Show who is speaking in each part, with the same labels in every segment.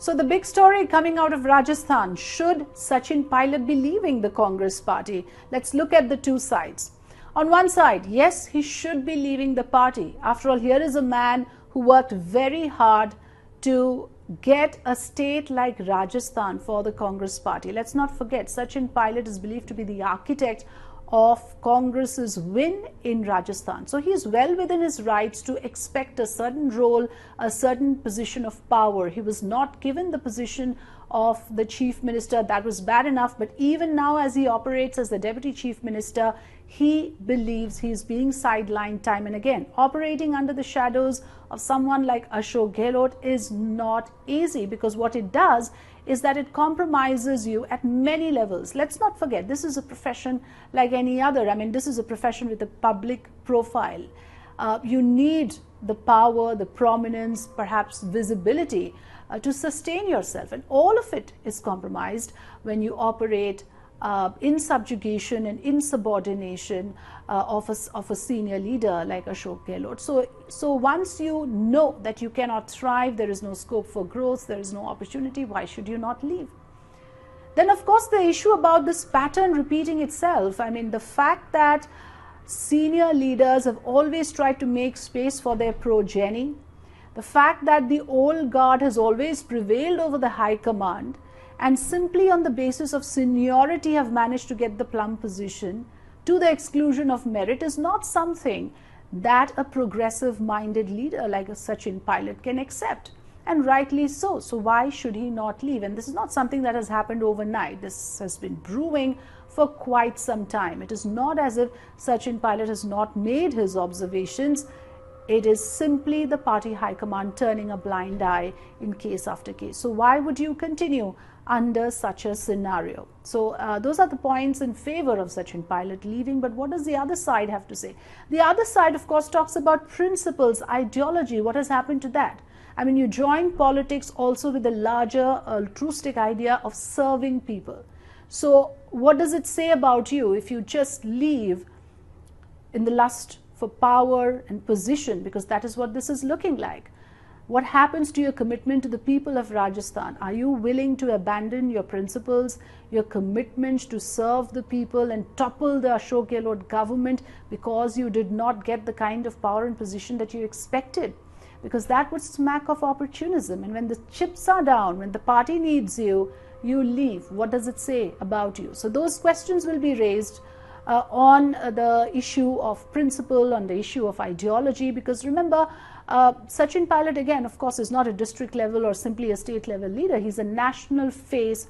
Speaker 1: So the big story coming out of Rajasthan, should Sachin Pilot be leaving the Congress party? Let's look at the two sides. On one side, yes, he should be leaving the party. After all, here is a man who worked very hard to get a state like Rajasthan for the Congress party. Let's not forget, Sachin Pilot is believed to be the architect of Congress's win in Rajasthan. So he is well within his rights to expect a certain role, a certain position of power. He was not given the position of the chief minister. That was bad enough. But even now, as he operates as the deputy chief minister, he believes he is being sidelined time and again. Operating under the shadows of someone like Ashok Gehlot is not easy, because what it does is that it compromises you at many levels. Let's not forget, this is a profession like any other. I mean, this is a profession with a public profile. You need the power, the prominence, perhaps visibility to sustain yourself. And all of it is compromised when you operate in subjugation and insubordination of a senior leader like Ashok Gehlot. So once you know that you cannot thrive, there is no scope for growth, there is no opportunity, why should you not leave? Then, of course, the issue about this pattern repeating itself. I mean, the fact that senior leaders have always tried to make space for their progeny, the fact that the old guard has always prevailed over the high command, and simply on the basis of seniority have managed to get the plum position to the exclusion of merit, is not something that a progressive-minded leader like a Sachin Pilot can accept. And rightly so. So why should he not leave? And this is not something that has happened overnight. This has been brewing for quite some time. It is not as if Sachin Pilot has not made his observations. It is simply the party high command turning a blind eye in case after case. So why would you continue under such a scenario? So those are the points in favor of Sachin Pilot leaving. But what does the other side have to say? The other side, of course, talks about principles, ideology. What has happened to that? I mean, you join politics also with a larger altruistic idea of serving people. So what does it say about you if you just leave in the lust for power and position? Because that is what this is looking like. What happens to your commitment to the people of Rajasthan? Are you willing to abandon your principles, your commitment to serve the people and topple the Ashok Gehlot government because you did not get the kind of power and position that you expected? Because that would smack of opportunism. And when the chips are down, when the party needs you, you leave. What does it say about you? So those questions will be raised on the issue of principle, on the issue of ideology, because remember, Sachin Pilot, again, of course, is not a district level or simply a state level leader. He's a national face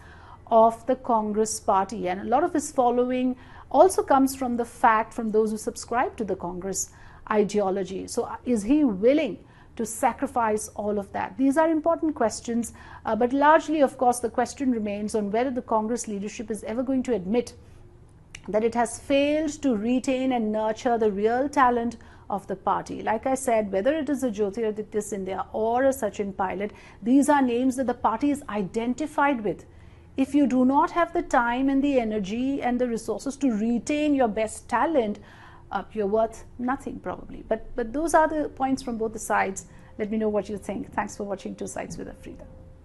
Speaker 1: of the Congress party, and a lot of his following also comes from the fact, from those who subscribe to the Congress ideology. So is he willing to sacrifice all of that? These are important questions, but largely, of course, the question remains on whether the Congress leadership is ever going to admit that it has failed to retain and nurture the real talent of the party. Like I said, whether it is a Jyotiraditaya Scindia or a Sachin Pilot, these are names that the party is identified with. If you do not have the time and the energy and the resources to retain your best talent, you're worth nothing probably. But those are the points from both the sides. Let me know what you think. Thanks for watching Two Sides with Afrida.